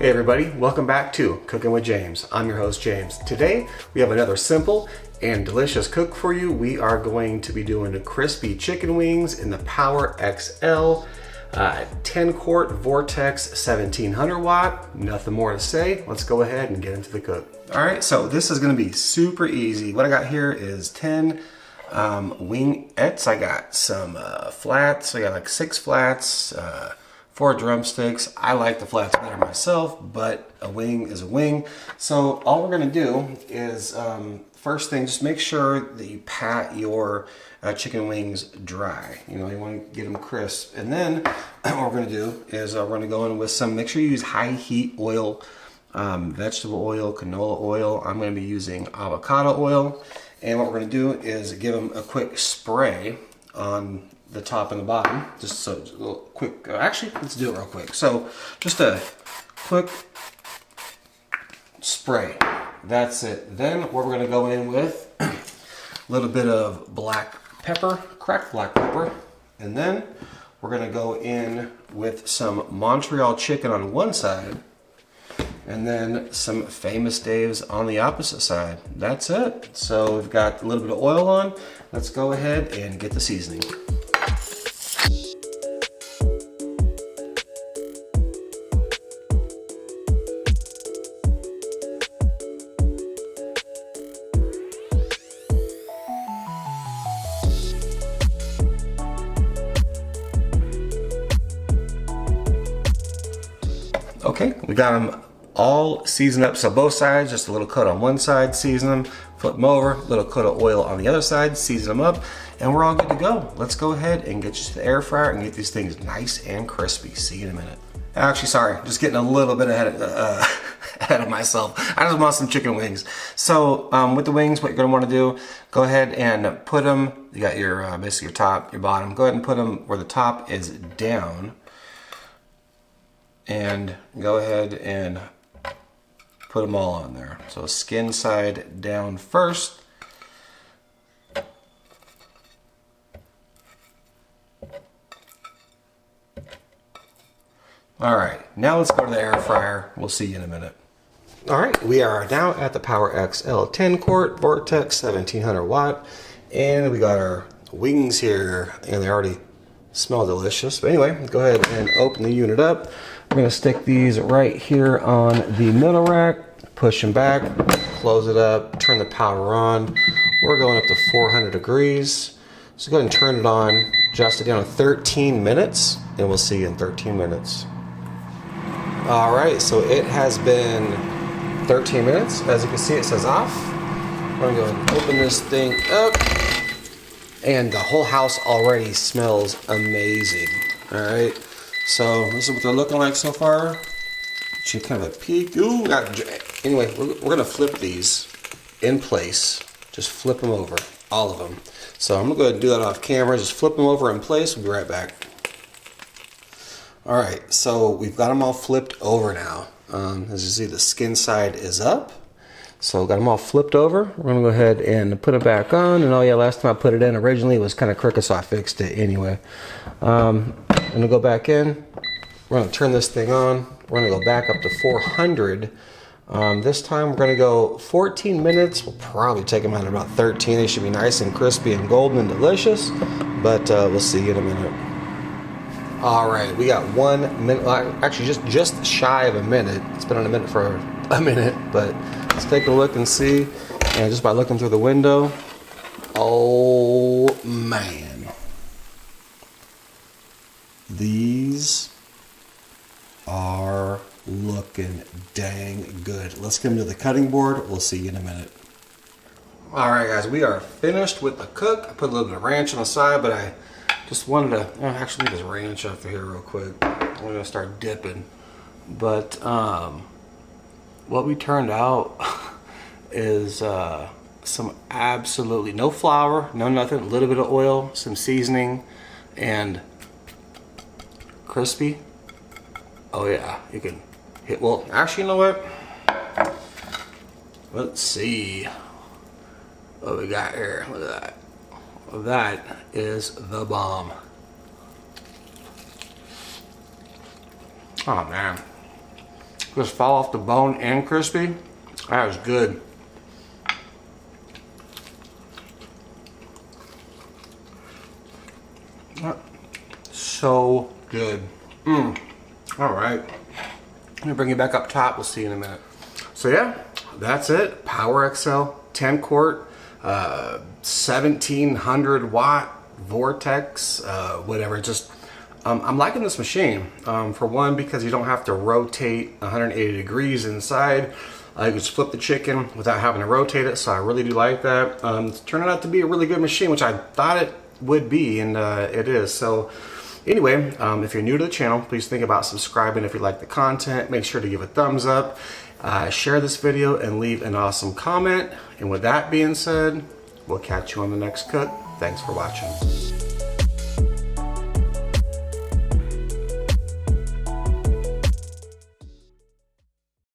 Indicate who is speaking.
Speaker 1: Hey everybody, welcome back to Cooking with James. I'm your host James. Today we have another simple and delicious cook for you. We are going to be doing the crispy chicken wings in the Power XL 10 quart vortex 1700 watt. Nothing more to say. Let's go ahead and get into the cook. All right, so this is going to be super easy. What I got here is 10 wingettes. I got some flats. I got like 6 flats. 4 drumsticks. I like the flats better myself, but a wing is a wing. So all we're gonna do is, first thing, just make sure that you pat your chicken wings dry. You know, you wanna get them crisp. And then what we're gonna do is we're gonna go in with some, make sure you use high heat oil, vegetable oil, canola oil. I'm gonna be using avocado oil. And what we're gonna do is give them a quick spray on the top and the bottom, just so a little quick, actually let's do it real quick. So just a quick spray, that's it. Then what we're gonna go in with a little bit of black pepper, cracked black pepper, and then we're gonna go in with some Montreal chicken on one side and then some Famous Dave's on the opposite side. That's it. So we've got a little bit of oil on. Let's go ahead and get the seasoning. Okay, we got them all seasoned up. So both sides, just a little coat on one side, season them, flip them over, a little coat of oil on the other side, season them up, and we're all good to go. Let's go ahead and get you to the air fryer and get these things nice and crispy. See you in a minute. Actually, sorry, just getting a little bit ahead of myself. I just want some chicken wings. So with the wings, what you're gonna wanna do, go ahead and put them, you got your, basically your top, your bottom, go ahead and put them where the top is down. And go ahead and put them all on there. So skin side down first. All right, now let's go to the air fryer. We'll see you in a minute. All right, we are now at the Power XL 10 quart Vortex 1700 watt, and we got our wings here, and they already smell delicious. But anyway, go ahead and open the unit up. We're gonna stick these right here on the middle rack, push them back, close it up, turn the power on. We're going up to 400 degrees. So go ahead and turn it on, adjust it down to 13 minutes, and we'll see you in 13 minutes. All right, so it has been 13 minutes. As you can see, it says off. We're gonna go ahead and open this thing up, and the whole house already smells amazing. All right. So this is what they're looking like so far. Get you kind of a peek. Ooh, anyway, we're gonna flip these in place. Just flip them over, all of them. So I'm gonna go ahead and do that off camera. Just flip them over in place. We'll be right back. All right, so we've got them all flipped over now. As you see, the skin side is up. So got them all flipped over. We're gonna go ahead and put it back on. And oh yeah, last time I put it in originally it was kind of crooked, so I fixed it anyway. I'm gonna go back in. We're gonna turn this thing on. We're gonna go back up to 400. This time we're gonna go 14 minutes. We'll probably take them out at about 13. They should be nice and crispy and golden and delicious, but we'll see you in a minute. All right, we got 1 minute, actually just shy of a minute. It's been on a minute for a minute, but let's take a look and see. And just by looking through the window, oh man. These are looking dang good. Let's get them to the cutting board. We'll see you in a minute. All right, guys, we are finished with the cook. I put a little bit of ranch on the side, but I just wanted to actually leave this ranch up here real quick. We're gonna start dipping. But what we turned out is some absolutely no flour, no nothing, a little bit of oil, some seasoning, and crispy. Oh yeah, you can hit, well, actually, you know what? Let's see what we got here. Look at that. That is the bomb. Oh man. just fall off the bone and crispy. That is good. So good. All right. Let me bring you back up top. We'll see you in a minute. So yeah, that's it. Power XL 10 quart, 1700 watt vortex, whatever. Just I'm liking this machine. For one, because you don't have to rotate 180 degrees inside. You can just flip the chicken without having to rotate it. So I really do like that. It's turning out to be a really good machine, which I thought it would be, and it is. So anyway, if you're new to the channel, please think about subscribing if you like the content. Make sure to give a thumbs up, share this video, and leave an awesome comment. And with that being said, we'll catch you on the next cook. Thanks for watching.